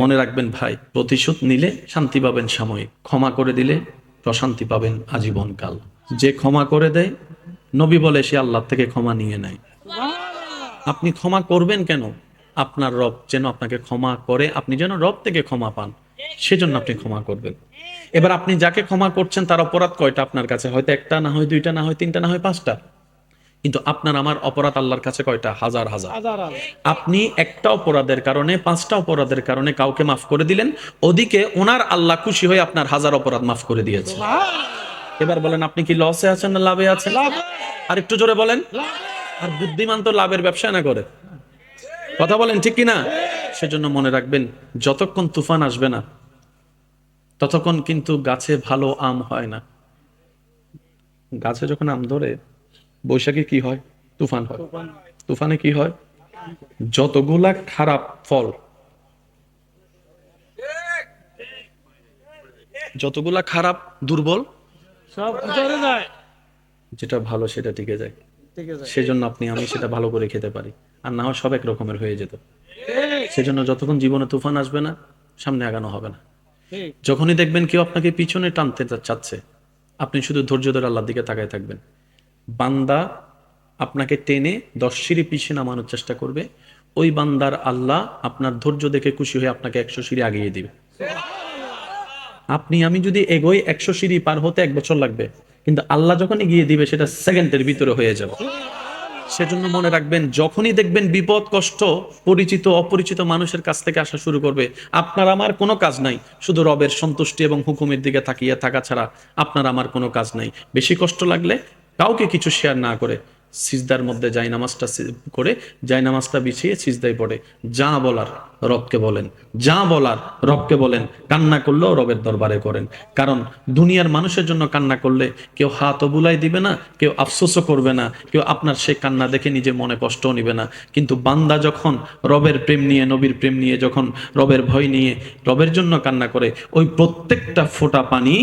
মনে রাখবেন ভাই, প্রতিশোধ নিলে শান্তি পাবেন সাময়িক, ক্ষমা করে দিলে প্রশান্তি পাবেন আজীবনকাল। যে ক্ষমা করে দেয়, নবী বলে সে আল্লাহ থেকে ক্ষমা নিয়ে নেয়। আপনি ক্ষমা করবেন কেন? আপনার রব যেন আপনাকে ক্ষমা করে, আপনি যেন রব থেকে ক্ষমা পান, সেজন্য আপনি ক্ষমা করবেন। এবার আপনি যাকে ক্ষমা করছেন তার অপরাধ কয়টা আপনার কাছে? হয়তো একটা, না হয় দুইটা, না হয় তিনটা, না হয় পাঁচটা। কিন্তু আপনার আমার অপরাধ আল্লাহর কাছে কয়টা? হাজার হাজার। আপনি একটা অপরাধের কারণে, পাঁচটা অপরাধের কারণে কাউকে মাফ করে দিলেন, ওদিকে ওনার আল্লাহ খুশি হয়ে আপনার হাজার অপরাধ মাফ করে দিয়েছে। এবার বলেন, আপনি কি লসে আছেন না লাভে আছেন? আর একটু জোরে বলেন। আর বুদ্ধিমান তো লাভের ব্যবসা না করে। কথা বলেন ঠিক কিনা? সেজন্য মনে রাখবেন, যতক্ষণ তুফান আসবে না ততক্ষণ কিন্তু গাছে ভালো আম হয় না। গাছে যখন আম ধরে, বৈশাখে কি হয়? তুফান হয়। তুফানে কি হয়? যতগুলা খারাপ ফল, যতগুলা খারাপ দুর্বল, সব ভিতরে যায়। যেটা ভালো সেটা টিকে যায়। ঠিক আছে। সেজন্য আপনি আমি সেটা ভালো করে খেতে পারি, আর না হয় সব এক রকমের হয়ে যেত। ঠিক সেজন্য যতক্ষণ জীবনে তুফান আসবে না, সামনে আগানো হবে না। ঠিক। যখনই দেখবেন কেউ আপনাকে পিছনে টানতে চাচ্ছে, আপনি শুধু ধৈর্য ধরে আল্লাহর দিকে তাকায় থাকবেন। বান্দা আপনাকে টেনে 10 সিঁড়ি পিছিয়ে নামানোর চেষ্টা করবে, ওই বান্দার আল্লাহ আপনার ধৈর্য দেখে খুশি হয়ে আপনাকে 100 সিঁড়ি আগিয়ে দিবে। আপনি আমি যদি এগোই 100 সিঁড়ি পার হতে 1 বছর লাগবে, কিন্তু আল্লাহ যখন এগিয়ে দিবে সেটা সেকেন্ডের ভিতরে হয়ে যাবে। সেজন্য মনে রাখবেন, যখনই দেখবেন বিপদ কষ্ট পরিচিত অপরিচিত মানুষের কাছ থেকে আসা শুরু করবে, আপনার আমার কোনো কাজ নাই, শুধু রবের সন্তুষ্টি এবং হুকুমের দিকে তাকিয়ে থাকা ছাড়া আপনার আমার কোনো কাজ নাই। বেশি কষ্ট লাগলে কাউকে কিছু শেয়ার না করে সিজদার মধ্যে জায়নামাজটা করে, জায়নামাজটা বিছিয়ে সিজদায় পড়ে যা বলার রবকে বলেন, যা বলার রবকে বলেন। কান্না করলেও রবের দরবারে করেন। কারণ দুনিয়ার মানুষের জন্য কান্না করলে কেউ হাতও বুলাই দিবে না, কেউ আফসোসও করবে না, কেউ আপনার সেই কান্না দেখে নিজের মনে কষ্টও নিবে না। কিন্তু বান্দা যখন রবের প্রেম নিয়ে, নবীর প্রেম নিয়ে, যখন রবের ভয় নিয়ে রবের জন্য কান্না করে, ওই প্রত্যেকটা ফোঁটা পানি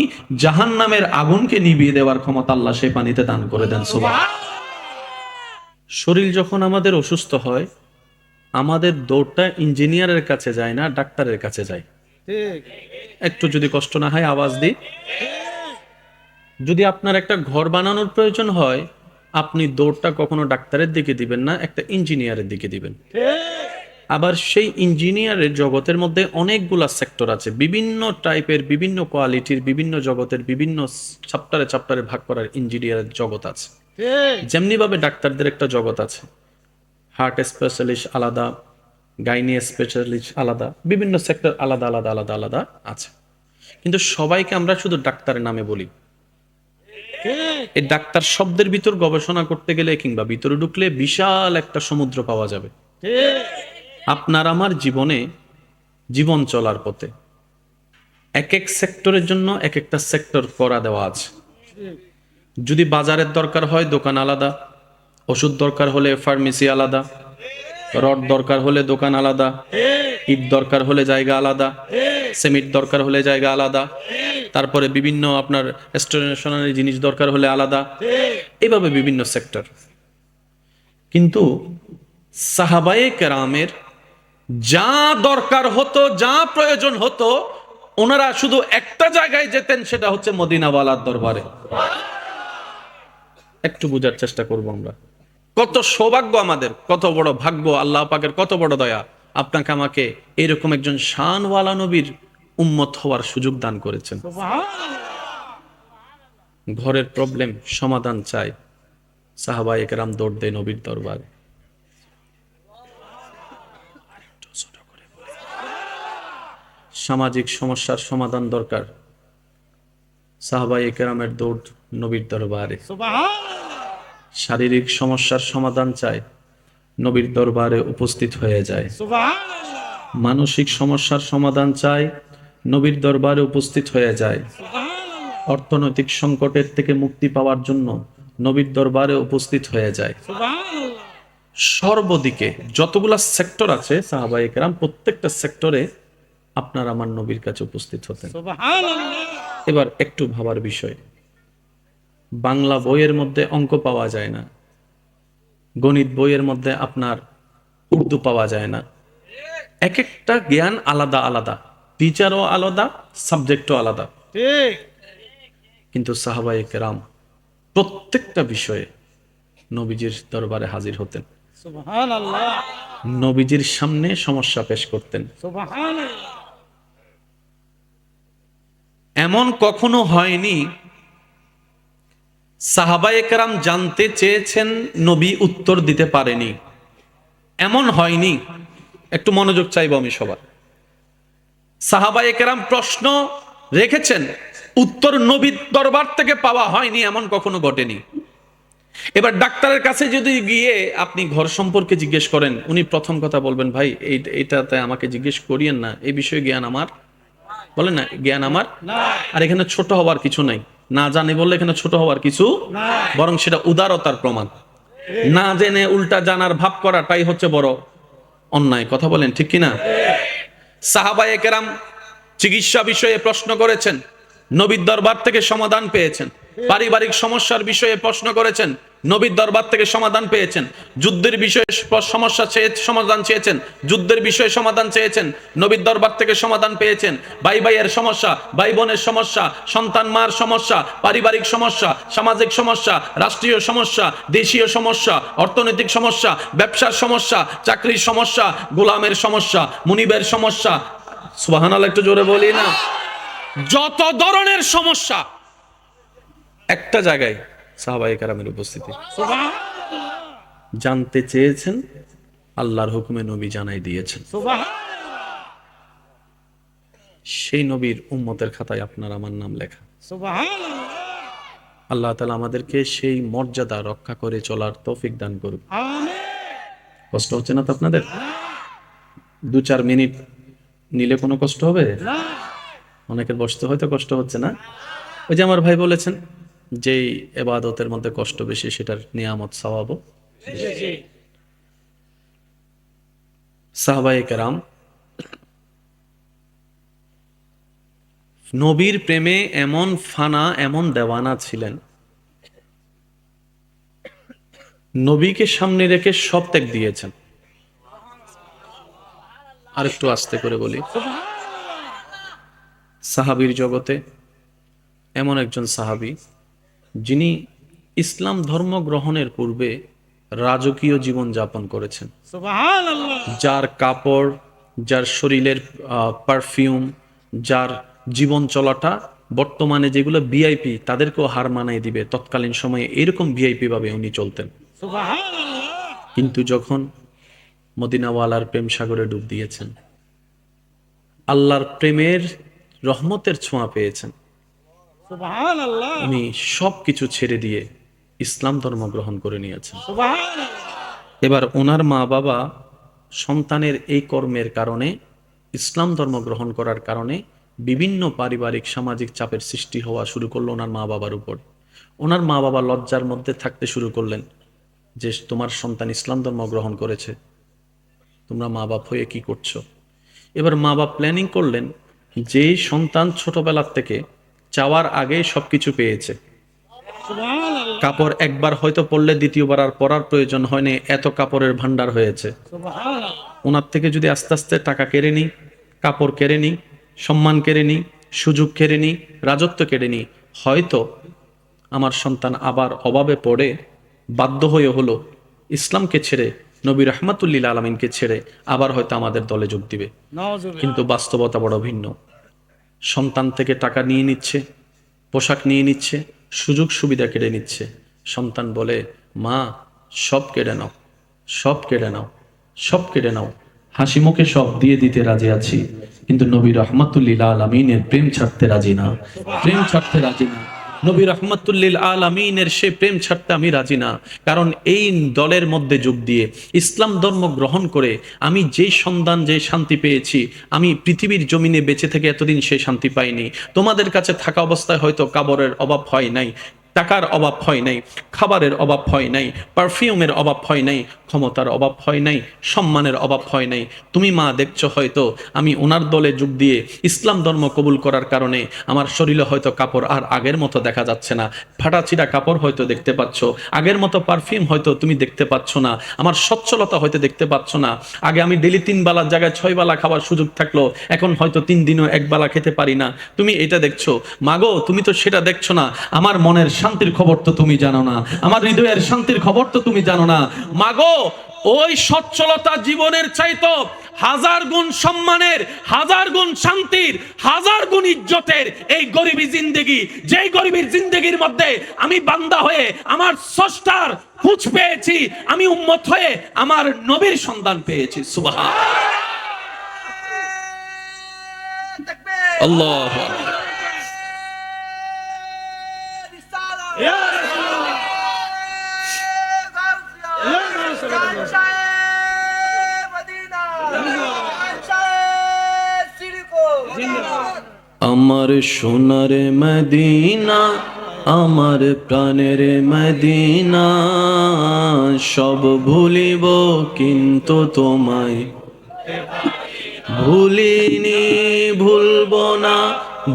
জাহান্নামের আগুনকে নিভিয়ে দেওয়ার ক্ষমতা আল্লাহ সেই পানিতে দান করে দেন। সুবহান। শরীর যখন আমাদের অসুস্থ হয়, আমাদের দৌড়টা ইঞ্জিনিয়ারের কাছে যায় না, ডাক্তারের কাছে যায়। ঠিক। একটু যদি কষ্ট না হয় আওয়াজ দিই। যদি আপনার একটা ঘর বানানোর প্রয়োজন হয়, আপনি দৌড়টা কখনো ডাক্তারের দিকে দিবেন না, একটা ইঞ্জিনিয়ারের দিকে দিবেন। আবার সেই ইঞ্জিনিয়ারের জগতের মধ্যে অনেকগুলা সেক্টর আছে, বিভিন্ন টাইপের, বিভিন্ন কোয়ালিটির, বিভিন্ন জগতের, বিভিন্ন চ্যাপ্টারে চ্যাপ্টারে ভাগ করার ইঞ্জিনিয়ারের জগৎ আছে। ঠিক। যেমনি ভাবে ডাক্তারদের একটা জগৎ আছে, হার্ট স্পেশালিস্ট আলাদা, গাইনি স্পেশালিস্ট আলাদা, বিভিন্ন সেক্টর আলাদা আলাদা আলাদা আলাদা আছে। কিন্তু সবাইকে আমরা শুধু ডাক্তারের নামে বলি। ঠিক। এই ডাক্তার শব্দের ভিতর গবেষণা করতে গেলে কিংবা ভিতরে ঢুকলে বিশাল একটা সমুদ্র পাওয়া যাবে। ঠিক। আপনার আমার জীবনে, জীবন চলার পথে এক এক সেক্টরের জন্য এক একটা সেক্টর করা দেওয়া আছে। ঠিক। যদি বাজারের দরকার হয় দোকান আলাদা, ওষুধ দরকার হলে ফার্মেসি আলাদা, রড দরকার হলে দোকান আলাদা, ইট দরকার হলে জায়গা আলাদা, সিমেন্ট দরকার হলে জায়গা আলাদা, তারপরে বিভিন্ন আপনার স্টেশনারি জিনিস দরকার হলে আলাদা, এইভাবে বিভিন্ন সেক্টর। কিন্তু সাহাবায়ে কেরামের যা দরকার হতো, যা প্রয়োজন হতো, ওনারা শুধু একটা জায়গায় যেতেন, সেটা হচ্ছে মদিনাওয়ালার দরবারে। একটু বোঝার চেষ্টা করব আমরা। কত সৌভাগ্য আমাদের, কত বড় ভাগ্য, আল্লাহ পাকের কত বড় দয়া, আপনাকে আমাকে এরকম একজন শানওয়ালা নবীর উম্মত হওয়ার সুযোগ দান করেছেন। ঘরের প্রবলেম সমাধান চাই, সাহাবায়ে কেরাম দৌড় দেয় নবীর দরবারে। সামাজিক সমস্যার সমাধান দরকার, সাহাবায়ে কেরামের দৌড় নবীর দরবারে। শারীরিক সমস্যার সমাধান চায়, নবীর দরবারে উপস্থিত হয়ে যায়। মানসিক সমস্যার সমাধান চায়, নবীর দরবারে উপস্থিত হয়ে যায়। অর্থনৈতিক সংকটের থেকে মুক্তি পাওয়ার জন্য নবীর দরবারে উপস্থিত হয়ে যায়। সর্বদিকে যতগুলা সেক্টর আছে, সাহাবায়ে কেরাম প্রত্যেকটা সেক্টরে আপনার আমার নবীর কাছে উপস্থিত হতেন। এবার একটু ভাবার বিষয়, বাংলা বইয়ের মধ্যে অঙ্ক পাওয়া যায় না, গণিত বইয়ের মধ্যে আপনার উর্দু পাওয়া যায় না, এক একটা জ্ঞান আলাদা আলাদা, টিচারও আলাদা, সাবজেক্টও আলাদা, ঠিক। কিন্তু সাহাবায়ে কেরাম প্রত্যেকটা বিষয়ে নবীজির দরবারে হাজির হতেন, সুবহানাল্লাহ, নবীজির সামনে সমস্যা পেশ করতেন। সুবহানাল্লাহ। এমন কখনো হয়নি সাহাবায়ে কেরাম জানতে চেয়েছেন, নবী উত্তর দিতে পারেনি, এমন হয়নি। একটু মনোযোগ চাইবো আমি সবার। সাহাবায়ে কেরাম প্রশ্ন রেখেছেন, উত্তর নবীর দরবার থেকে পাওয়া হয়নি, এমন কখনো ঘটেনি। এবার ডাক্তারের কাছে যদি গিয়ে আপনি ঘর সম্পর্কে জিজ্ঞেস করেন, উনি প্রথম কথা বলবেন, ভাই এইটাতে আমাকে জিজ্ঞেস করিয়েন না, এই বিষয়ে জ্ঞান আমার, বলেন না, জ্ঞান আমার, আর এখানে ছোট হওয়ার কিছু নাই। না জানি বললে এখানে ছোট হওয়ার কিছু, বরং সেটা উদারতার প্রমাণ। না জেনে উল্টা জানার ভাব করাটাই হচ্ছে বড় অন্যায়। কথা বলেন ঠিক কিনা? সাহাবায়ে কেরাম চিকিৎসা বিষয়ে প্রশ্ন করেছেন, নবীর দরবার থেকে সমাধান পেয়েছেন। পারিবারিক সমস্যার বিষয়ে প্রশ্ন করেছেন, নবীর দরবার থেকে সমাধান পেয়েছেন। যুদ্ধের বিষয়ে সমাধান চেয়েছেন, যুদ্ধের বিষয়ে সমাধান চেয়েছেন, নবীর দরবার থেকে সমাধান পেয়েছেন। ভাই ভাইয়ের সমস্যা, ভাই বোনের সমস্যা, সন্তান মার সমস্যা, পারিবারিক সমস্যা, সামাজিক সমস্যা, রাষ্ট্রীয় সমস্যা, দেশীয় সমস্যা, অর্থনৈতিক সমস্যা, ব্যবসার সমস্যা, চাকরির সমস্যা, গোলামের সমস্যা, মুনিবের সমস্যা, সুবহানাল্লাহ একটু জোরে বলি না, যত ধরনের সমস্যা একটা জায়গায় সাহাবায়ে কেরামের উপস্থিতি। জানতে চেয়েছেন, আল্লাহর হুকুমে নবী জানাই দিয়েছেন। সেই নবীর উম্মতের খাতায় আপনার আমার নাম লেখা। আল্লাহ তাআলা আমাদেরকে সেই মর্যাদা রক্ষা করে চলার তৌফিক দান করুন। কষ্ট হচ্ছে না তো আপনাদের? 2-4 মিনিট নিলে কোনো কষ্ট হবে? অনেকের বসতে হয়তো কষ্ট হচ্ছে না। ওই যে আমার ভাই বলেছেন, যেই ইবাদতের মধ্যে কষ্ট বেশি সেটার নিয়ামত সওয়াবও। সাহাবায়ে কেরাম নবীর প্রেমে এমন ফানা, এমন দেওয়ানা ছিলেন, নবীকে সামনে রেখে সব ত্যাগ দিয়েছেন। আর একটু আস্তে করে বলি, সাহাবীর জগতে এমন একজন সাহাবী যিনি ইসলাম ধর্ম গ্রহণের পূর্বে রাজকীয় জীবন যাপন করেছেন। যার কাপড়, যার শরীরের পারফিউম, যার জীবন চলাটা বর্তমানে যেগুলো ভিআইপি তাদেরকেও হার মানায় দিবে, তৎকালীন সময়ে এরকম ভিআইপি ভাবে উনি চলতেন। কিন্তু যখন মদিনাওয়ালার প্রেম সাগরে ডুব দিয়েছেন, আল্লাহর প্রেমের রহমতের ছোঁয়া পেয়েছেন, উনি সবকিছু ছেড়ে দিয়ে ইসলাম ধর্ম গ্রহণ করে নিয়েছেন। এবার ওনার মা বাবা সন্তানের এই কর্মের কারণে, ইসলাম ধর্ম গ্রহণ করার কারণে বিভিন্ন পারিবারিক সামাজিক চাপের সৃষ্টি হওয়া শুরু করলো ওনার মা বাবার উপর। ওনার মা বাবা লজ্জার মধ্যে থাকতে শুরু করলেন যে তোমার সন্তান ইসলাম ধর্ম গ্রহণ করেছে, তোমরা মা বাপ হয়ে কি করছো? এবার মা বাপ প্ল্যানিং করলেন, যেই সন্তান ছোটবেলার থেকে চাওয়ার আগে সবকিছু পেয়েছে, কাপড় একবার হয়তো পরলে দ্বিতীয়বার আর পরার প্রয়োজন হয়নি, এত কাপড়ের ভান্ডার হয়েছে, ওনার থেকে যদি আস্তে আস্তে টাকা কেড়ে নি, কাপড় কেড়ে নি, সম্মান কেড়ে নি, সুযোগ কেড়ে নি, রাজত্ব কেড়ে নি, হয়তো আমার সন্তান আবার অভাবে পড়ে বাধ্য হয়ে হলো ইসলামকে ছেড়ে, নবী রাহমাতুল লিল আলামিনকে ছেড়ে আবার হয়তো আমাদের দলে যোগ দিবে। কিন্তু বাস্তবতা বড় ভিন্ন। সন্তান থেকে টাকা নিয়ে নিচ্ছে, পোশাক নিয়ে নিচ্ছে, সুযোগ সুবিধা কেড়ে নিচ্ছে। সন্তান বলে, মা সব কেড়ে নাও, সব কেড়ে নাও, সব কেড়ে নাও, হাসি মুখে সব দিয়ে দিতে রাজি আছি, কিন্তু নবী রাহমাতুল লিল আলামিনের প্রেম ছাড়তে রাজি না, প্রেম ছাড়তে রাজি না। নবী রাহমাতুল লিল আলামিনের সে প্রেম ছাড়তে আমি রাজি না। কারণ এই দলের মধ্যে যোগ দিয়ে ইসলাম ধর্ম গ্রহণ করে আমি যেই সন্ধান, যে শান্তি পেয়েছি, আমি পৃথিবীর জমিনে বেঁচে থেকে এতদিন সেই শান্তি পাইনি। তোমাদের কাছে থাকা অবস্থায় হয়তো কাবরের অভাব হয় নাই, টাকার অভাব হয় নাই, খাবারের অভাব হয় নাই, পারফিউমের অভাব হয় নাই, ক্ষমতার অভাব হয় নাই, সম্মানের অভাব হয় নাই। তুমি মা দেখছো হয়তো আমি ওনার দলে যোগ দিয়ে ইসলাম ধর্ম কবুল করার কারণে আমার শরীরে হয়তো কাপড় আর আগের মতো দেখা যাচ্ছে না, ফাটাছিটা কাপড় হয়তো দেখতে পাচ্ছ, আগের মতো পারফিউম হয়তো তুমি দেখতে পাচ্ছ না, আমার সচ্ছলতা হয়তো দেখতে পাচ্ছ না। আগে আমি ডেলি 3 বেলার জায়গায় 6 বেলা খাওয়ার সুযোগ থাকলো, এখন হয়তো 3 দিনও 1 বেলা খেতে পারি না। তুমি এটা দেখছো, মাগো তুমি তো সেটা দেখছো না। আমার মনের শান্তির খবর তো তুমি জানো না, আমার হৃদয়ের শান্তির খবর তো তুমি জানো না। মাগো ওই সচ্ছলতা জীবনের চাইতো 1000 গুণ সম্মানের, 1000 গুণ শান্তির, 1000 গুণ ইজ্জতের এই গরিবী জিন্দেগি, যেই গরিবীর জিন্দেগির মধ্যে আমি বান্দা হয়ে আমার স্রষ্টার খোঁজ পেয়েছি, আমি উম্মত হয়ে আমার নবীর সন্ধান পেয়েছি। সুবহান আল্লাহ। আমার সোনার মদিনা, আমার প্রাণের মদিনা, সব ভুলিব কিন্তু তোমায় ভুলিনি, ভুলবো না,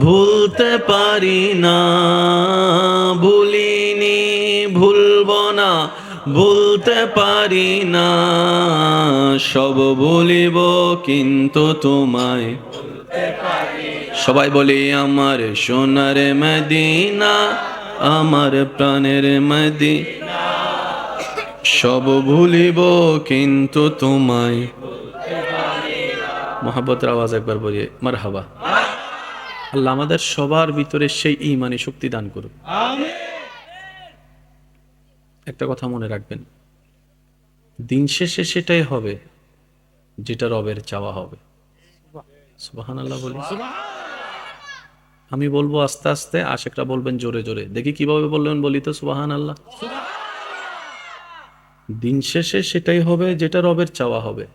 ভুলতে পারি না, ভুলিনি, ভুলবো না, ভুলতে পারি না, সব ভুলিব কিন্তু তোমায়। সবাই বলি আমার সোনার মদিনা, আমার প্রাণের মদিনা, সব ভুলিব কিন্তু তোমায়। মোহাব্বতের আওয়াজ একবার বলিয়ে মারহাবা। আল্লাহ আমাদের সবার ভিতরে সেই ঈমানি শক্তি দান করুন। একটা কথা মনে রাখবেন, দিন শেষে সেটাই হবে যেটা রবের চাওয়া হবে। সুবহানাল্লাহ বলি। আমি বলবো আস্তে আস্তে, আশেকরা বলবেন জোরে জোরে। দেখি কিভাবে বললেন, বলি তো সুবহানাল্লাহ। দিন শেষে সেটাই হবে যেটা রবের চাওয়া হবে।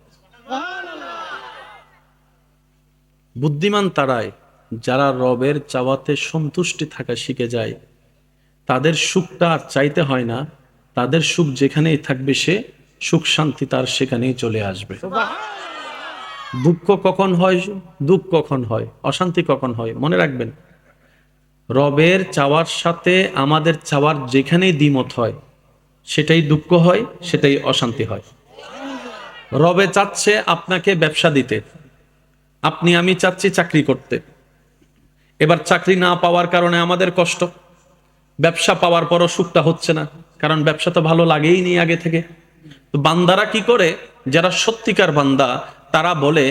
বুদ্ধিমান তারাই যারা রবের চাওয়াতে সন্তুষ্টি থাকা শিখে যায়। তাদের সুখটা আর চাইতে হয় না, তাদের সুখ যেখানেই থাকবে সে সুখ শান্তি তার সেখানেই চলে আসবে। দুঃখ কখন হয়, দুঃখ কখন হয়, অশান্তি কখন হয়, মনে রাখবেন রবের চাওয়ার সাথে আমাদের চাওয়ার যেখানেই দ্বিমত হয় সেটাই দুঃখ হয়, সেটাই অশান্তি হয়। রবে চাচ্ছে আপনাকে ব্যবসা দিতে, আপনি আমি চাচ্ছি চাকরি করতে। এবার চাকরি না পাওয়ার কারণে আমাদের কষ্ট, ব্যবসা পাওয়ার পরও সুখটা হচ্ছে না, কারণ ব্যবসা তো ভালো লাগেই নি আগে থেকে। তো বান্দারা কি করে, যারা সত্যিকার বান্দা তারা বলে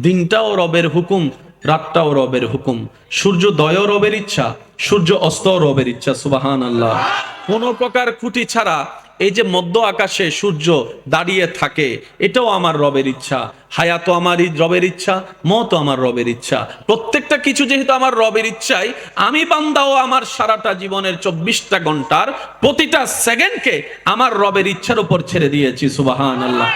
দিনটাও রবের হুকুম, রাতটাও রবের হুকুম, সূর্যোদয়ও রবের ইচ্ছা, সূর্য অস্তও রবের ইচ্ছা। সুবহানাল্লাহ। কোনো প্রকার খুঁটি ছাড়া এই যে মধ্য আকাশে সূর্য দাঁড়িয়ে থাকে, এটাও আমার রবের ইচ্ছা। হায়াতও আমার রবের ইচ্ছা, মওতও আমার রবের ইচ্ছা। প্রত্যেকটা কিছু যেহেতু আমার রবের ইচ্ছাই, আমি বান্দাও আমার সারাটা জীবনের 24টা ঘন্টার প্রতিটা সেকেন্ডকে আমার রবের ইচ্ছার উপর ছেড়ে দিয়েছি। সুবহানাল্লাহ।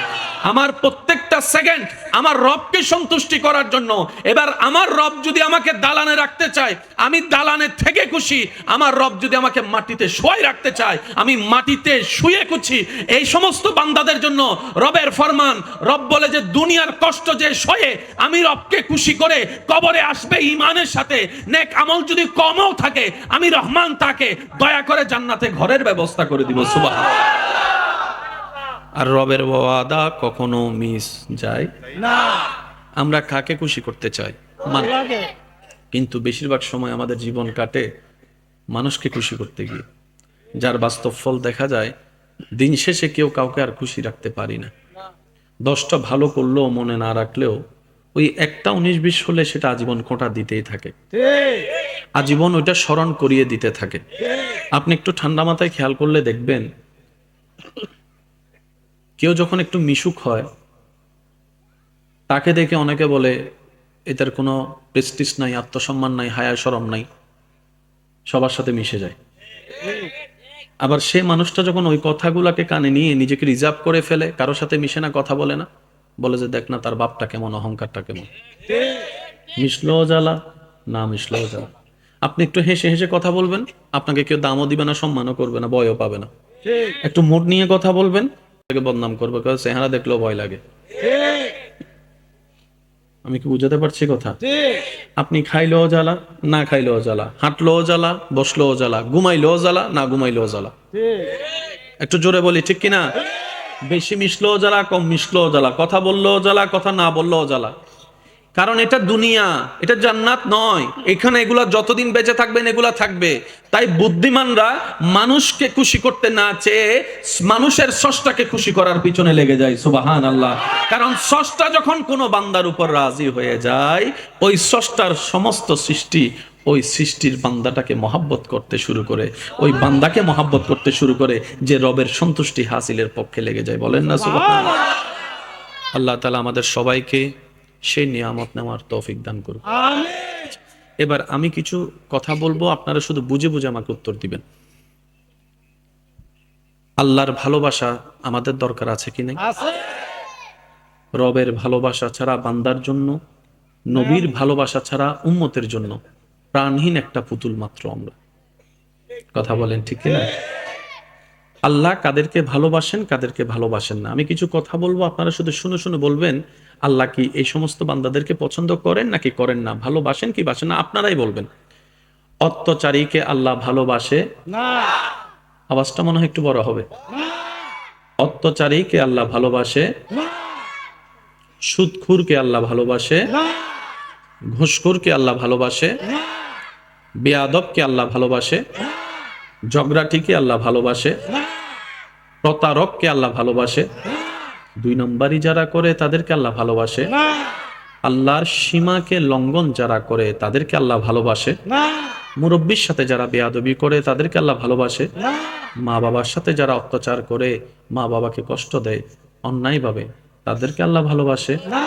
আমার প্রত্যেকটা সেকেন্ড আমার রবকে সন্তুষ্টি করার জন্য। এবার আমার রব যদি আমাকে দালানে রাখতে চায়, আমি দালানে থেকে খুশি। আমার রব যদি আমাকে মাটিতে শুয়ে রাখতে চায়, আমি মাটিতে শুয়ে খুশি। এই সমস্ত বান্দাদের জন্য রবের ফরমান, রব বলে যে দুনিয়ার কষ্ট যে সয়ে আমি রবকে খুশি করে কবরে আসবে ঈমানের সাথে। নেক আমল যদি কমও থাকে, আমি রহমান তাকে দয়া করে জান্নাতে ঘরের ব্যবস্থা করে দিব। সুবহানাল্লাহ। আর রবের ওয়াদা কখনো মিস যায় না। আমরা কাকে খুশি করতে চাই? কিন্তু বেশিরভাগ সময় আমাদের জীবন কাটে মানুষকে খুশি করতে গিয়ে, যার বাস্তব ফল দেখা যায় দিন শেষে কেউ কাউকে আর খুশি রাখতে পারি না। 10টা ভালো করলেও মনে না রাখলেও ওই একটা 19-20 হলে সেটা আজীবন খোঁটা দিতেই থাকে, আজীবন ওইটা স্মরণ করিয়ে দিতে থাকে। আপনি একটু ঠান্ডা মাথায় খেয়াল করলে দেখবেন, কেউ যখন একটু মিশুক হয় তাকে দেখে অনেকে বলে এটার কোনো প্রেস্টিজ নাই, আত্মসম্মান নাই, হায়া শরম নাই, সবার সাথে মিশে যায়। আবার সে মানুষটা যখন ওই কথাগুলাকে কানে নিয়ে নিজেকে রিজার্ভ করে ফেলে, কারোর সাথে মিশে না, কথা বলে না, বলে যে দেখ না তার বাপটা কেমন, অহংকারটা কেমন, মিশলেও জ্বালা, না মিশলেও জ্বালা। আপনি একটু হেসে হেসে কথা বলবেন, আপনাকে কেউ দামও দিবে না, সম্মানও করবে না, ভয়ও পাবে না। ঠিক একটু মুড নিয়ে কথা বলবেন, তাকে বদনাম করবে, কারণ চেহারা দেখলেও ভয় লাগে। ঠিক আমি কি বুঝাতে পারছি কথা? ঠিক আপনি খাইলেও জ্বালা, না খাইলেও জ্বালা, হাঁটলেও জ্বালা, বসলেও জ্বালা, ঘুমাইলেও জ্বালা, না ঘুমাইলেও জ্বালা। ঠিক একটু জোরে বলি ঠিক কিনা? বেশি মিশলেও জ্বালা, কম মিশলেও জ্বালা, কথা বললেও জ্বালা, কথা না বললেও জ্বালা। কারণ এটা দুনিয়া, এটা জান্নাত নয়। এখানে এগুলা যতদিন বেঁচে থাকবেন এগুলা থাকবে। তাই বুদ্ধিমানরা মানুষকে খুশি করতে না চেয়ে মানুষের স্রষ্টাকে খুশি করার পিছনে লেগে যায়। সুবহানাল্লাহ। কারণ স্রষ্টা যখন কোনো বান্দার উপর রাজি হয়ে যায়, ওই স্রষ্টার সমস্ত সৃষ্টি ওই সৃষ্টির বান্দাটাকে মহাব্বত করতে শুরু করে, ওই বান্দাকে মহাব্বত করতে শুরু করে, যে রবের সন্তুষ্টি হাসিলের পক্ষে লেগে যায়। বলেন না সুবহানাল্লাহ। আল্লাহ তাআলা আমাদের সবাইকে সেই নিয়ামত নেওয়ার তৌফিক দান করুন। আমিন এবার আমি কিছু কথা বলবো, আপনারা শুধু বুঝে বুঝে আমাকে উত্তর দিবেন। আল্লাহর ভালোবাসা আমাদের দরকার আছে কি নাই? আছে রবের ভালোবাসা ছাড়া বান্দার জন্য, নবীর ভালোবাসা ছাড়া উম্মতের জন্য প্রাণহীন একটা পুতুল মাত্র আমরা। কথা বলেন ঠিক কিনা? আল্লাহ কাদেরকে ভালোবাসেন, কাদেরকে ভালোবাসেন না। আমি কিছু কথা বলবো, আপনারা শুধু শুনে শুনে বলবেন আল্লাহ কি এই সমস্ত বান্দাদেরকে পছন্দ করেন নাকি করেন না, ভালোবাসেন কি বাসেন না, আপনারাই বলবেন। অত্যাচারীকে আল্লাহ ভালোবাসে, না আওয়াজটা মনে হয় একটু বড় হবে। না অত্যাচারীকে আল্লাহ ভালোবাসে, না সুদখোরকে আল্লাহ ভালোবাসে, না ঘুষখোরকে আল্লাহ ভালোবাসে, না বেয়াদবকে আল্লাহ ভালোবাসে, ঝগড়াটিকে আল্লাহ ভালোবাসে, না প্রতারককে আল্লাহ ভালোবাসে, দুই নম্বরই যারা করে তাদেরকে আল্লাহ ভালোবাসে, না আল্লাহর সীমাকে লঙ্ঘন যারা করে তাদেরকে আল্লাহ ভালোবাসে, না মুরব্বির সাথে যারা বেয়াদবি করে তাদেরকে আল্লাহ ভালোবাসে, না মা বাবার সাথে যারা অত্যাচার করে, মা বাবাকে কষ্ট দেয় অন্যায়ভাবে, তাদেরকে আল্লাহ ভালোবাসে, না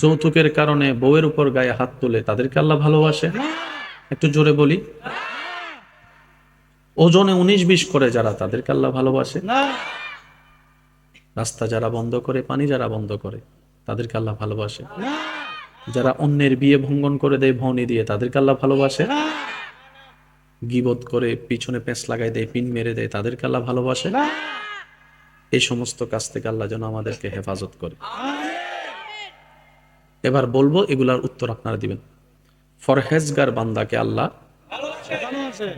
যৌতুকের কারণে বউয়ের উপর গায়ে হাত তুলে তাদেরকে আল্লাহ ভালোবাসে। একটু জোরে বলি। ওজনে 19-20 করে যারা, তাদেরকে আল্লাহ ভালোবাসে। না রাস্তা যারা বন্ধ করে, পানি যারা বন্ধ করে, তাদেরকে আল্লাহ ভালোবাসে। না যারা অন্যের বিয়ে ভঙ্গন করে দেয় ভৌনি দিয়ে, তাদেরকে আল্লাহ ভালোবাসে। না গীবত করে পিছনে পেঁচ লাগাই দেয়, পিন মেরে দেয়, তাদেরকে আল্লাহ ভালোবাসে। না এই সমস্ত কাজ থেকে আল্লাহ যেন আমাদেরকে হেফাজত করে। এবার বলবো, এগুলার উত্তর আপনারা দিবেন। ফরহেজগার বান্দাকে আল্লাহ, ভালো আছে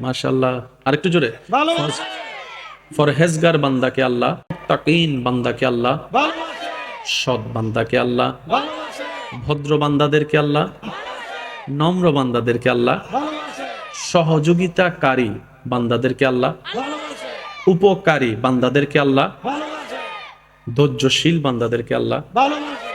মাশাআল্লাহ, আরেকটু জোরে। ভালো আছে ফরহেজগার বান্দাকে আল্লাহ, তাকিন বান্দাকে আল্লাহ, ভালো আছে সৎ বান্দাকে আল্লাহ, ভালো আছে ভদ্র বান্দাদেরকে আল্লাহ, নম্র বান্দাদেরকে আল্লাহ, ভালো আছে সহযোগিতাকারী বান্দাদেরকে আল্লাহ, ভালো আছে উপকারী বান্দাদেরকে আল্লাহ, ভালো আছে ধৈর্যশীল বান্দাদেরকে আল্লাহ, ভালো আছে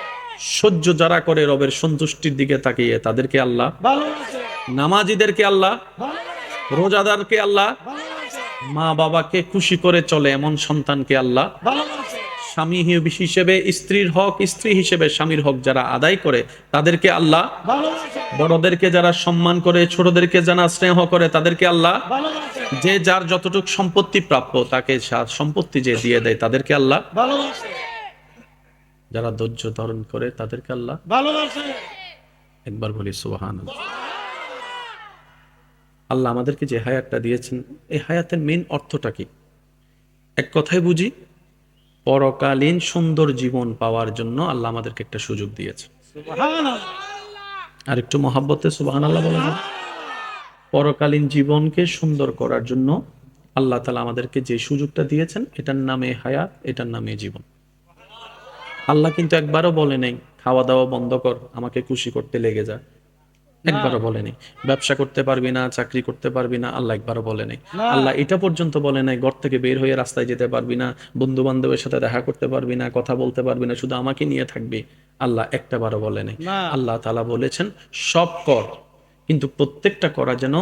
সহ্য যারা করে রবের সন্তুষ্টির দিকে তাকিয়ে তাদেরকে আল্লাহ, ভালো আছে নামাজীদেরকে আল্লাহ, ভালো আছে রোজাদারকে আল্লাহ, ভালো আছে মা বাবাকে খুশি করে চলে এমন সন্তানকে আল্লাহ, ভালো আছে স্বামী হিসেবে স্ত্রীর হক, স্ত্রী হিসেবে স্বামীর হক যারা আদায় করে তাদেরকে আল্লাহ, ভালো আছে বড়দেরকে যারা সম্মান করে, ছোটদেরকে যারা স্নেহ করে তাদেরকে আল্লাহ, ভালো আছে যে যার যতটুক সম্পত্তি প্রাপ্য তাকে সম্পত্তি যে দিয়ে দেয় তাদেরকে আল্লাহ, ভালো আছে যারা ধৈর্য ধারণ করে তাদেরকে আল্লাহ। ভালো আছে একবার বলি সুবহানাল্লাহ। আল্লাহ আমাদেরকে যে হায়াতটা দিয়েছেন, এই হায়াতের মেইন অর্থটা কি? এক কথায় বুঝি, পরকালীন সুন্দর জীবন পাওয়ার জন্য আল্লাহ আমাদেরকে একটা সুযোগ দিয়েছে। সুবহানাল্লাহ আর একটু মহাব্বতে সুবহানাল্লাহ বলা যায়। পরকালীন জীবনকে সুন্দর করার জন্য আল্লাহ তাআলা আমাদেরকে যে সুযোগটা দিয়েছেন, এটার নামে হায়াত, এটার নামে জীবন। আল্লাহ কিন্তু একবারও বলে নাই খাওয়া দাওয়া বন্ধ কর, আমাকে খুশি করতে লেগে যা। একবারও বলে নাই ব্যবসা করতে পারবি না, চাকরি করতে পারবি না, আল্লাহ একবারও বলে নাই। আল্লাহ এটা পর্যন্ত বলে নাই ঘর থেকে বের হয়ে রাস্তায় যেতে পারবি না, বন্ধু বান্ধবের সাথে দেখা করতে পারবি না, কথা বলতে পারবি না, শুধু আমাকে নিয়ে থাকবি। আল্লাহ একটাবারও বলে নাই। না। আল্লাহ তাআলা বলেছেন সব কর, কিন্তু প্রত্যেকটা করা যেন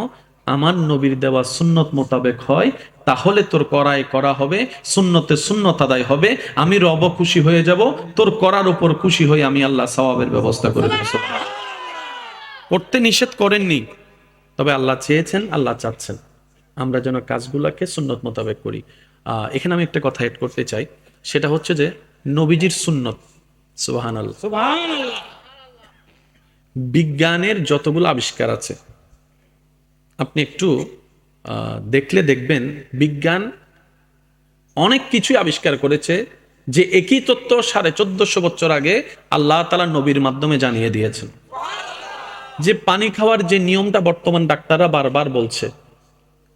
আমার নবীর দেওয়া সুন্নত মোতাবেক হয়, তাহলে তোর করাই করা হবে, সুন্নতে সুন্নত আদায় হবে, আমি রব খুশি হয়ে যাব, তোর করার উপর খুশি হয়ে আমি আল্লাহ সওয়াবের ব্যবস্থা করে দেব। করতে নিষেধ করেননি, তবে আল্লাহ চেয়েছেন, আল্লাহ চাচ্ছেন আমরা যেন কাজগুলোকে সুন্নত মোতাবেক করি। এখানে আমি একটা কথা এড করতে চাই, সেটা হচ্ছে যে নবীজির সুন্নত, সুবহানাল্লাহ। সুবহানাল্লাহ বিজ্ঞানের যতগুলো আবিষ্কার আছে, আপনি একটু দেখলে দেখবেন বিজ্ঞান অনেক কিছুই আবিষ্কার করেছে যে একই তত্ত্ব 1450 বছর আগে আল্লাহ তাআলা নবীর মাধ্যমে জানিয়ে দিয়েছেন। যে পানি খাওয়ার যে নিয়মটা বর্তমান ডাক্তাররা বারবার বলছে,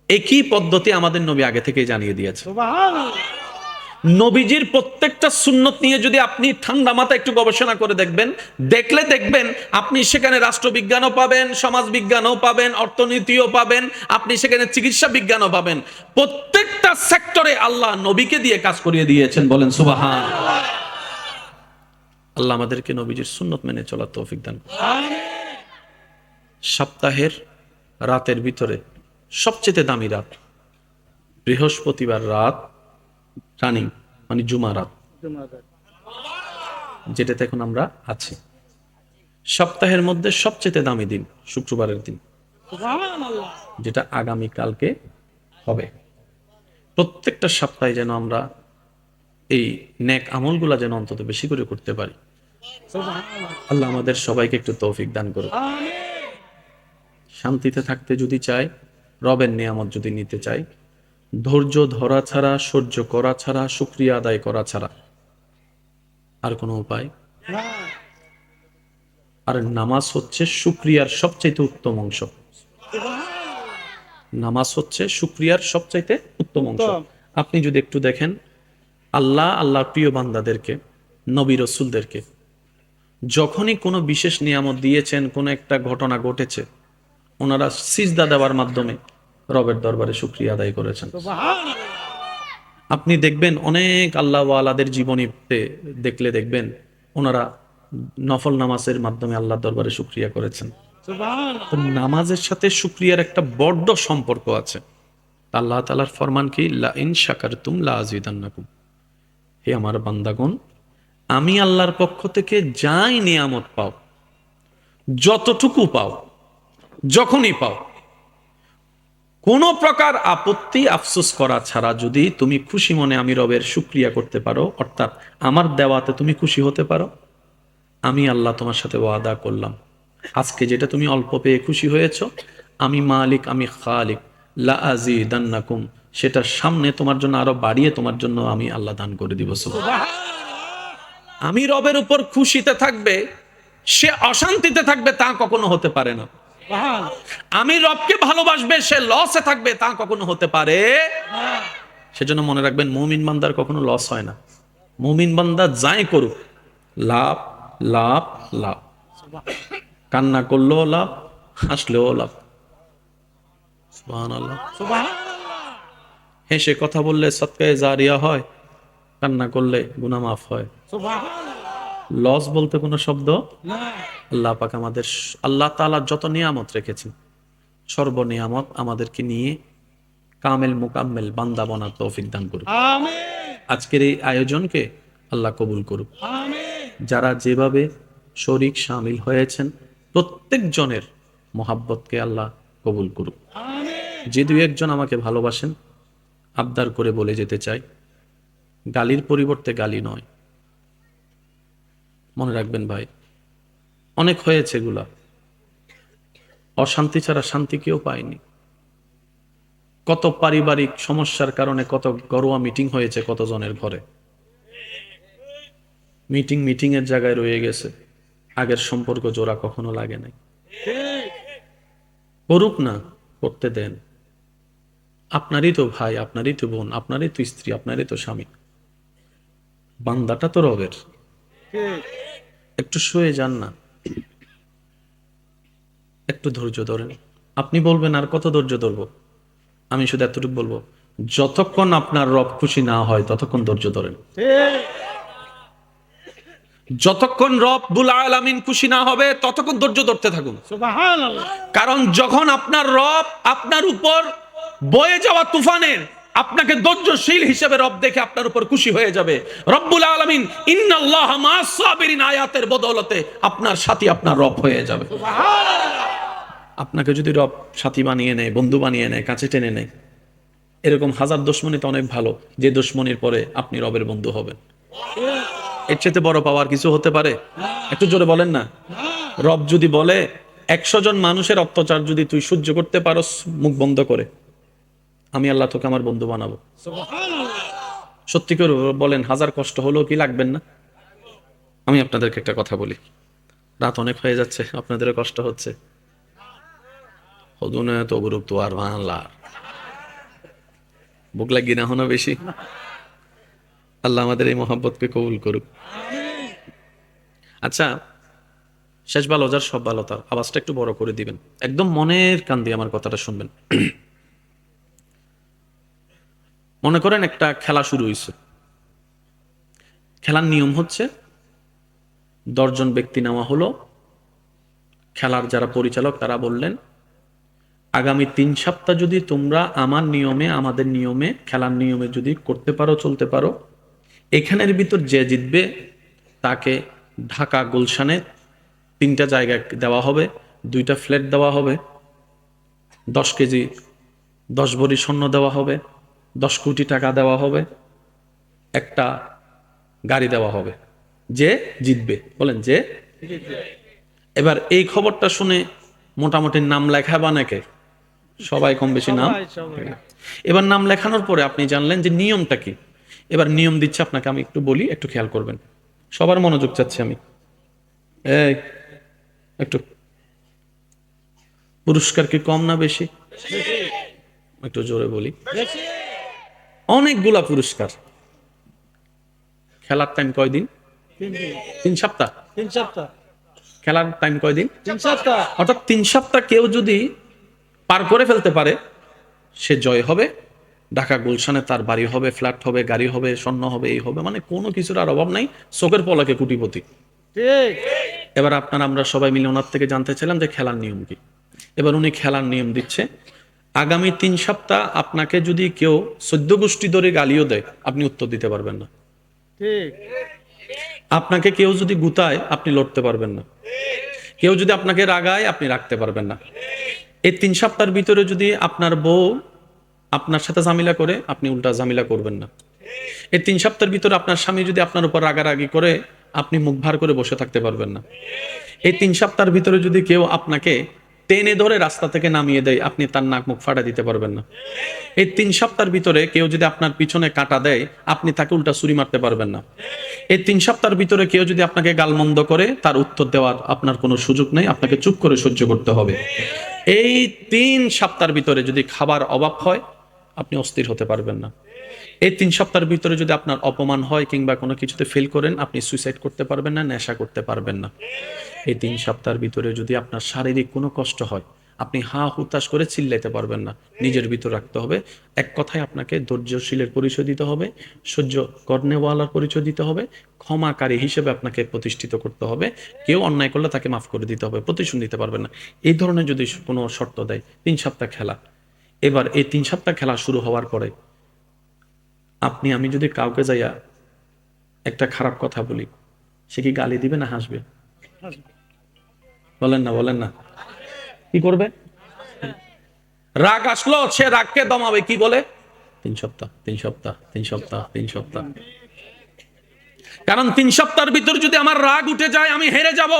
একই পদ্ধতি আমাদের নবী আগে থেকেই জানিয়ে দিয়েছে। সুবহানাল্লাহ। নবীজির প্রত্যেকটা সুন্নত নিয়ে যদি আপনি ঠান্ডা মাথায় একটু গবেষণা করে দেখবেন, দেখলে দেখবেন আপনি সেখানে রাষ্ট্রবিজ্ঞানও পাবেন, সমাজবিজ্ঞানও পাবেন, অর্থনীতিও পাবেন, আপনি সেখানে চিকিৎসা বিজ্ঞানও পাবেন। প্রত্যেকটা সেক্টরে আল্লাহ নবীকে দিয়ে কাজ করিয়ে দিয়েছেন, বলেন সুবহান। আল্লাহ আমাদেরকে নবীজির সুন্নত মেনে চলার তৌফিক দান করুন। সপ্তাহের রাতের ভিতরে সবচেয়ে দামি রাত বৃহস্পতিবার রাত, রানিং মানে জুমা রাত, যেটাতে এখন আমরা আছি। সপ্তাহের মধ্যে সবচেয়ে দামি দিন শুক্রবারের দিন, সুবহানাল্লাহ। যেটা আগামী কালকে হবে। প্রত্যেকটা সপ্তাহে যেন আমরা এই নেক আমলগুলা যেন অন্তত বেশি করে করতে পারি। সুবহানাল্লাহ। আল্লাহ আমাদের সবাইকে একটু তৌফিক দান করুন। আমিন। শান্তিতে থাকতে যদি চাই, রবের নিয়ামত যদি নিতে চাই, ধৈর্য ধরা ছাড়া, সহ্য করা ছাড়া, শুকরিয়া আদায় করা ছাড়া আর কোনো উপায়। না। আর নামাজ হচ্ছে শুকরিয়ার সবচাইতে উত্তম অংশ। নামাজ হচ্ছে শুকরিয়ার সবচাইতে উত্তম অংশ। উত্তম। আপনি যদি একটু দেখেন, আল্লাহর প্রিয় বান্দাদেরকে, নবী রাসূলদেরকে যখনই কোনো বিশেষ নিয়ামত দিয়েছেন, কোনো একটা ঘটনা ঘটেছে, ওনারা সিজদা দেওয়ার মাধ্যমে রবের দরবারে শুকরিয়া আদায় করেছেন। সুবহানাল্লাহ। আপনি দেখবেন অনেক আল্লাহ ওয়ালাদের জীবনীতে দেখলে দেখবেন ওনারা নফল নামাজের মাধ্যমে আল্লাহর দরবারে শুকরিয়া করেছেন। সুবহানাল্লাহ। তো নামাজের সাথে শুকরিয়ার একটা বড় সম্পর্ক আছে। আল্লাহ তাআলার ফরমান কি, লা ইন শাকারতুম লা আযীদান্নাকুম। হে আমার বান্দাগণ, আমি আল্লাহর পক্ষ থেকে যাই নিয়ামত পাও, যতটুকু পাও, যখনই পাও, কোনো প্রকার আপত্তি আফসোস করা ছাড়া যদি তুমি খুশি মনে আমি রবের শুকরিয়া করতে পারো, অর্থাৎ আমার দেওয়াতে তুমি খুশি হতে পারো, আমি আল্লাহ তোমার সাথে ওয়াদা করলাম, আজকে যেটা তুমি অল্প পেয়ে খুশি হয়েছো, আমি মালিক, আমি খালিক, লা আযীদান্নাকুম, সেটা সামনে তোমার জন্য আরো বাড়িয়ে তোমার জন্য আমি আল্লাহ দান করে দিব। সুবহানাল্লাহ। আমি রবের উপর খুশিতে থাকবে, সে অশান্তিতে থাকবে, তা কখনো হতে পারে না। সুবহানাল্লাহ। আমি রবকে ভালোবাসবে, সে লসে থাকবে, তা কখনো হতে পারে। সেজন্য মনে রাখবেন, মুমিন বান্দার কখনো লস হয় না। মুমিন বান্দা যাই করুক, লাভ লাভ লাভ। কান্না করলেও লাভ, হাসলেও লাভ। সুবহানাল্লাহ। সুবহানাল্লাহ। হেসে কথা বললে সদকায়ে জারিয়া হয়, কান্না করলে গুনাহ মাফ হয়। সুবহানাল্লাহ। লস বলতে কোনো শব্দ না। আল্লাহ পাক আমাদের, আল্লাহ তাআলা যত নিয়ামত রেখেছেন, সর্ব নিয়ামত আমাদেরকে নিয়ে কামেল মুকাম্মেল বান্দা বানার তৌফিক দান করুন। আমিন। আজকের এই আয়োজনকে আল্লাহ কবুল করুক। আমিন। যারা যেভাবে শরীক শামিল হয়েছেন, প্রত্যেক জনের মোহাব্বতকে আল্লাহ কবুল করুক। আমিন। যে দুই একজন আমাকে ভালোবাসেন, আবদার করে বলে যেতে চাই, গালির পরিবর্তে গালি নয়। মনে রাখবেন ভাই, অনেক হয়েছে এগুলা, অশান্তি ছাড়া শান্তি কেউ পায়নি। কত পারিবারিক সমস্যার কারণে কত ঘরোয়া মিটিং হয়েছে কতজনের ঘরে, মিটিং এর জায়গায় রয়ে গেছে, আগের সম্পর্ক জোড়া কখনো লাগে নাই। ঠিক। করুক না, করতে দেন। আপনারই তো ভাই, আপনারই তো বোন, আপনারই তো স্ত্রী, আপনারই তো স্বামী, বান্দাটা তো রবের। ঠিক। একটু শুয়ে যান না, একটু ধৈর্য ধরেন। আপনি বলবেন আর কত ধৈর্য ধরবো, আমি শুধু এতটুকু বলবো, যতক্ষণ আপনার রব খুশি না হয় ততক্ষণ ধৈর্য ধরেন। ঠিক। যতক্ষণ রব্বুল আলামিন খুশি না হবে ততক্ষণ ধৈর্য ধরতে থাকুন। সুবহানাল্লাহ। কারণ যখন আপনার রব আপনার উপর বয়ে যাওয়া তুফানের আপনাকে ধৈর্যশীল হিসেবে রব দেখে আপনার উপর খুশি হয়ে যাবে। রব্বুল আলামিন ইন্নাল্লাহা মা'আস সাবিরিন আয়াতের বদৌলতে আপনার সাথী আপনার রব হয়ে যাবে। সুবহানাল্লাহ। আপনাকে যদি রব সাথী বানিয়ে নেয়, বন্ধু বানিয়ে নেয়, কাছে টেনে নেয়, এরকম হাজার দুশমনি তো অনেক ভালো, যে দুশমনির পরে আপনি রবের বন্ধু হবেন। এর চেয়ে বড় পাওয়ার কিছু হতে পারে? একটু জোরে বলেন না। রব যদি বলে 100 জন মানুষের অত্যাচার যদি তুই সহ্য করতে পারস মুখ বন্ধ করে, আমি আল্লাহ তোকে আমার বন্ধু বানাবো। সুবহানাল্লাহ। সত্যি করে বলেন, হাজার কষ্ট হলেও কি লাগবেন না? আমি আপনাদেরকে একটা কথা বলি, রাত অনেক হয়ে যাচ্ছে, আপনাদেরও কষ্ট হচ্ছে। হদুনে তো গ্রুপ তো আর বাংলা বুক লাগিয়ে না হনো বেশি। আল্লাহ আমাদের এই মহাব্বতকে কবুল করুক। আচ্ছা, শেষ ভালো যার সব ভালো তার, আওয়াজটা একটু বড় করে দিবেন, একদম মনের কান দিয়ে আমার কথাটা শুনবেন। মনে করেন একটা খেলা শুরু হয়েছে, খেলার নিয়ম হচ্ছে 10 জন ব্যক্তি নেওয়া হলো। খেলার যারা পরিচালক তারা বললেন, আগামী 3 সপ্তাহ যদি তোমরা আমার নিয়মে, আমাদের নিয়মে, খেলার নিয়মে যদি করতে পারো, চলতে পারো, এখানের ভিতর যে জিতবে তাকে ঢাকা গুলশানে 3টা জায়গা দেওয়া হবে, 2টা ফ্ল্যাট দেওয়া হবে, 10 কেজি 10 ভরি স্বর্ণ দেওয়া হবে, 10 কোটি টাকা দেওয়া হবে, একটা গাড়ি দেওয়া হবে যে জিতবে। বলেন যে। এবার এই খবরটা শুনে মোটামুটি নাম লেখাবা নাকি? সবাই কম বেশি নাম। সবাই। এবার নাম লেখানোর পরে আপনি জানলেন যে নিয়মটা কি। এবার নিয়ম দিচ্ছে আপনাকে, আমি একটু বলি, একটু খেয়াল করবেন, সবার মনোযোগ চাচ্ছি আমি। এই একটু, পুরস্কার কি কম না বেশি? একটু জোরে বলি। বেশি। অনেকগুলা পুরস্কার। খেলার টাইম কয়দিন? 3 দিন। 3 সপ্তাহ। 3 সপ্তাহ। খেলার টাইম কয়দিন? 3 সপ্তাহ। অর্থাৎ 3 সপ্তাহ কেউ যদি পার করে ফেলতে পারে সে জয় হবে। ঢাকা গুলশানে তার বাড়ি হবে, ফ্ল্যাট হবে, গাড়ি হবে, স্বর্ণ হবে, এই হবে, মানে কোনো কিছুর আর অভাব নাই, চোখের পলকে কোটিপতি। ঠিক। এবার আপনার আমরা সবাই মিলে ওনার থেকে জানতে চাইলাম যে খেলার নিয়ম কি। এবার উনি খেলার নিয়ম দিচ্ছে, আগামী 3 সপ্তাহ আপনাকে যদি কেউ 14 গোষ্ঠী ধরে গালিও দেয় আপনি উত্তর দিতে পারবেন না। ঠিক। আপনাকে কেউ যদি গুতায় আপনি লড়তে পারবেন না। কেউ যদি আপনাকে রাগায় আপনি রাখতে পারবেন না। এই 3 সপ্তাহের ভিতরে যদি আপনার বউ আপনার সাথে ঝামেলা করে আপনি উল্টা ঝামেলা করবেন না। এই 3 সপ্তাহের ভিতরে আপনার স্বামী যদি আপনার উপর রাগারাগি করে আপনি মুখ ভার করে বসে থাকতে পারবেন না। এই 3 সপ্তাহের ভিতরে যদি কেউ আপনাকে টেনে ধরে রাস্তা থেকে নামিয়ে দেয় আপনি তার নাক মুখ ফাটা দিতে পারবেন না। এই 3 সপ্তাহের ভিতরে কেউ যদি আপনার পিছনে কাটা দেয় আপনি তাকে উল্টা ছুরি মারতে পারবেন না। এই 3 সপ্তাহের ভিতরে কেউ যদি আপনাকে গালমন্দ করে তার উত্তর দেওয়ার আপনার কোনো সুযোগ নেই, আপনাকে চুপ করে সহ্য করতে হবে। এই 3 সপ্তাহের ভিতরে যদি খাবার অভাব হয় আপনি অস্থির হতে পারবেন না। এই 3 সপ্তাহের ভিতরে যদি আপনার অপমান হয় কিংবা কোনো কিছুতে ফেল করেন আপনি সুইসাইড করতে পারবেন না, নেশা করতে পারবেন না। এই 3 সপ্তাহের ভিতরে যদি আপনার শারীরিক কোনো কষ্ট হয় আপনি হা হুতাশ করে চিল্লাইতে পারবেন না, নিজের ভিতর রাখতে হবে। এক কথায় আপনাকে ধৈর্যশীলের পরিচয় দিতে হবে, সহ্য করনেওয়ালার পরিচয় দিতে হবে, ক্ষমাকারী হিসেবে আপনাকে প্রতিষ্ঠিত করতে হবে। কেউ অন্যায় করলে তাকে মাফ করে দিতে হবে, প্রতিশোধ নিতে পারবেন না। এই ধরনের যদি কোনো শর্ত দেয় 3 সপ্তাহ খেলা। এবার এই 3 সপ্তাহ খেলা শুরু হওয়ার পরে আপনি আমি যদি কাউকে যাইয়া একটা খারাপ কথা বলি সে কি গালি দিবে না হাসবে? বলেন না, বলেন না, কি করবে? রাগ আসলো সে রাগকে দমাবে, কি বলে? 3 সপ্তাহ, 3 সপ্তাহ, 3 সপ্তাহ, 3 সপ্তাহ। কারণ 3 সপ্তাহের ভিতর যদি আমার রাগ উঠে যায় আমি হেরে যাব।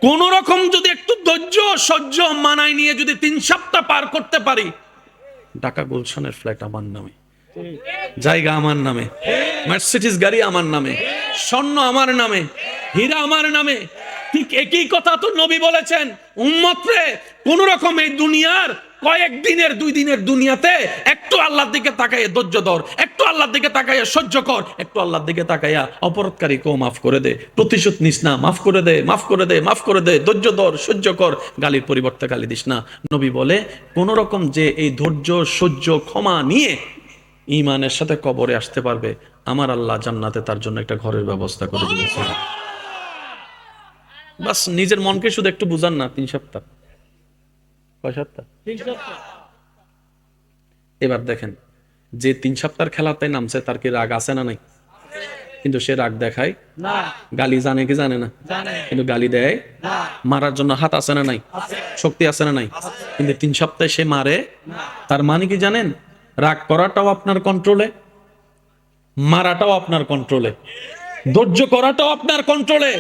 কোন রকম যদি একটু ধৈর্য সহ্য মানায় নিয়ে যদি 3 সপ্তাহ পার করতে পারি, ঢাকা গুলশানের ফ্ল্যাট আমার নামে, জায়গা আমার নামে, মার্সিডিজ গাড়ি আমার নামে, স্বর্ণ আমার নামে, হীরা আমার নামে। ঠিক একই কথা তো নবী বলেছেন, উম্মত রে কোন রকম এই দুনিয়ার কয়েকদিনের 2 দিনের দুনিয়াতে একটু আল্লাহর দিকে তাকাইয়া ধৈর্য ধর, একটু আল্লাহর দিকে তাকাইয়া সহ্য কর, একটু আল্লাহর দিকে তাকাইয়া অপরাধকারীকেও মাফ করে দে, প্রতিশোধ নিস না, মাফ করে দে, মাফ করে দে, মাফ করে দে, ধৈর্য ধর, সহ্য কর, গালির পরিবর্তে গালি দিস না। নবী বলে কোন রকম যে এই ধৈর্য সহ্য ক্ষমা নিয়ে ঈমানের সাথে কবরে আসতে পারবে, আমার আল্লাহ জান্নাতে তার জন্য একটা ঘরের ব্যবস্থা করে দিয়েছে। বাস নিজের মনকে শুধু একটু বুঝান না। 3 সপ্তাহ, কয় সপ্তাহ? 3 সপ্তাহ। এবার দেখেন যে 3 সপ্তাহের খেলাতে নামছে তার কি রাগ আছে না নাই? কিন্তু সে রাগ দেখায় না। গালি জানে কি জানে না? জানে। কিন্তু গালি দেয় না। মারার জন্য হাত আছে না নাই? শক্তি আছে না নাই? কিন্তু 3 সপ্তাহে সে মারে। তার মানে কি জানেন? রাগ করাটাও আপনার কন্ট্রোলে, মারাটাও আপনার কন্ট্রোলে। ধৈর্য করাটাও আপনার কন্ট্রোলে,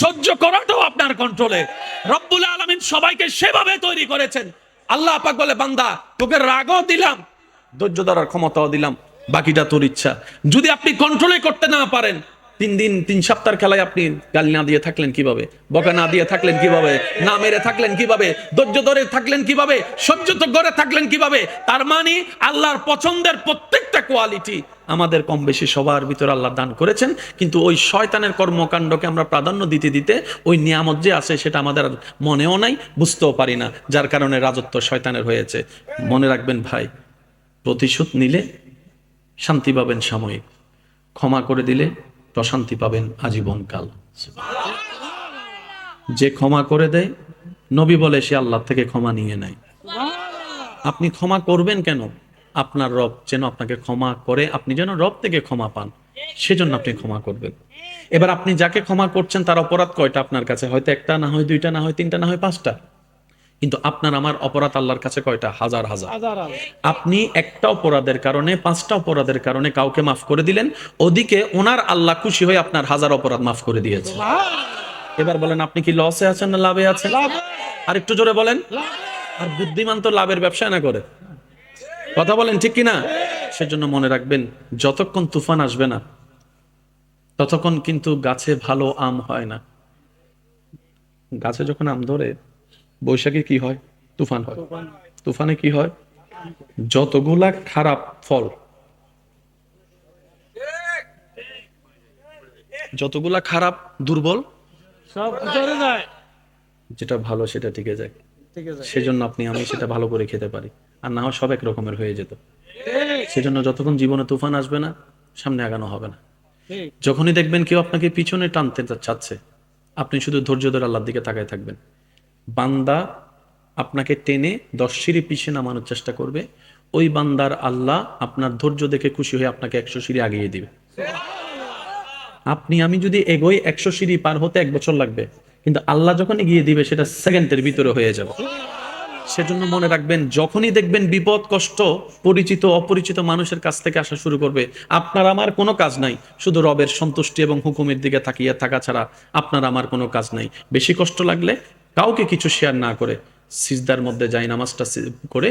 সহ্য করাটাও আপনার কন্ট্রোলে। রব্বুল আলামিন সবাইকে সেভাবে তৈরি করেছেন। আল্লাহ পাক বলে, বান্দা তোকে রাগও দিলাম, ধৈর্য ধরার ক্ষমতাও দিলাম, বাকিটা তোর ইচ্ছা। যদি আপনি কন্ট্রোলে করতে না পারেন, 3 দিন 3 সপ্তাহের খেলায় আপনি গালি না দিয়ে থাকলেন কিভাবে, বকা না দিয়ে থাকলেন কিভাবে, না মেরে থাকলেন কিভাবে, ধৈর্য ধরে থাকলেন কিভাবে, সহ্য তো করে থাকলেন কিভাবে? তার মানে আল্লাহর পছন্দের প্রত্যেকটা কোয়ালিটি আমাদের কম বেশি সবার ভিতরে আল্লাহ দান করেছেন, কিন্তু ওই শয়তানের কর্মকাণ্ডকে আমরা প্রাধান্য দিতে দিতে ওই নিয়ামত যে আছে সেটা আমাদের আর মনেও নাই, বুঝতেও পারি না, যার কারণে রাজত্ব শয়তানের হয়েছে। মনে রাখবেন ভাই, প্রতিশোধ নিলে শান্তি পাবেন সাময়িক, ক্ষমা করে দিলে প্রশান্তি পাবেন আজীবনকাল। যে ক্ষমা করে দেয়, নবী বলে সে আল্লাহ থেকে ক্ষমা নিয়ে নেয়। আপনি ক্ষমা করবেন কেন? আপনার রব যেন আপনাকে ক্ষমা করে, আপনি যেন রব থেকে ক্ষমা পান, সেজন্য আপনি ক্ষমা করবেন। এবার আপনি যাকে ক্ষমা করছেন তার অপরাধ কয়টা আপনার কাছে? হয়তো একটা, না হয় দুইটা, না হয় তিনটা, না হয় 5টা, কিন্তু আপনার আমার অপরাধ আল্লাহর কাছে কয়টা? হাজার হাজার। হাজার হাজার। আপনি একটা অপরাধের কারণে, 5টা অপরাধের কারণে কাউকে মাফ করে দিলেন, ওদিকে ওনার আল্লাহ খুশি হয়ে আপনার 1000 অপরাধ মাফ করে দিয়েছে। এবার বলেন, আপনি কি লসে আছেন না লাভে আছেন? আর একটু জোরে বলেন। আর বুদ্ধিমান তো লাভের ব্যবসা না করে, কথা বলেন ঠিক কিনা? সেজন্য মনে রাখবেন, যতক্ষণ তুফান আসবে না ততক্ষণ কিন্তু গাছে ভালো আম হয় না। গাছে যখন আম ধরে, বৈশাখে কি হয়? তুফান হয়। তুফানে কি হয়? যতগুলা খারাপ ফল, যতগুলা খারাপ দুর্বল, সব ভিতরে যায়। যেটা ভালো সেটা টিকে যায়। ঠিক আছে। সেজন্য আপনি আমি সেটা ভালো করে খেতে পারি, আর না হয় সব এক রকমের হয়ে যেত। ঠিক সেজন্য যতক্ষণ জীবনে তুফান আসবে না, সামনে আগানো হবে না। ঠিক। যখনই দেখবেন কেউ আপনাকে পিছনে টানতে চাচ্ছে, আপনি শুধু ধৈর্য ধরে আল্লাহর দিকে তাকায় থাকবেন। বান্দা আপনাকে টেনে 10 সিঁড়ি পিছিয়ে নামানোর চেষ্টা করবে, ওই বান্দার আল্লাহ আপনার ধৈর্য দেখে খুশি হয়ে আপনাকে 100 সিঁড়ি আগিয়ে দিবে। আপনি আমি যদি এগোই 100 সিঁড়ি পার হতে 1 বছর লাগবে, কিন্তু আল্লাহ যখন এগিয়ে দিবে সেটা সেকেন্ডের ভিতরে হয়ে যাবে। সেজন্য মনে রাখবেন, যখনই দেখবেন বিপদ কষ্ট পরিচিত অপরিচিত মানুষের কাছ থেকে আসা শুরু করবে, আপনার আমার কোনো কাজ নাই, শুধু রবের সন্তুষ্টি এবং হুকুমের দিকে তাকিয়ে থাকা ছাড়া আপনার আমার কোনো কাজ নাই। বেশি কষ্ট লাগলে কাউকে কিছু শেয়ার না করে সিজদার মধ্যে করে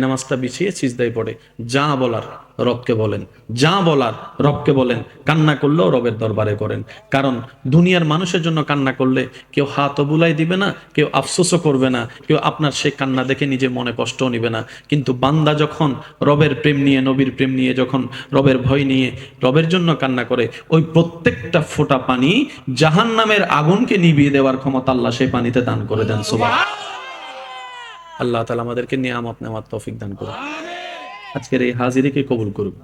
নামাজটা বিছিয়ে সিজদায় পড়ে যা বলার রবকে বলেন, যা বলার রবকে বলেন। কান্না করলেও রবের দরবারে করেন, কারণ দুনিয়ার মানুষের জন্য কান্না করলে কেউ হাতও বুলাই দিবে না, কেউ আফসোসও করবে না, কেউ আপনার সেই কান্না দেখে নিজে মনে কষ্টও নিবে না। কিন্তু বান্দা যখন রবের প্রেম নিয়ে, নবীর প্রেম নিয়ে, যখন রবের ভয় নিয়ে রবের জন্য কান্না করে, ওই প্রত্যেকটা ফোঁটা পানি জাহান্নামের আগুনকে নিভিয়ে দেওয়ার ক্ষমতা আল্লাহ সেই পানিতে দান করে দেন। সুবহান আল্লাহ তাআলা আমাদেরকে নিয়ামত নেওয়ার তৌফিক দান করুন। আজকের এই হাজিরিকে কবুল করুন।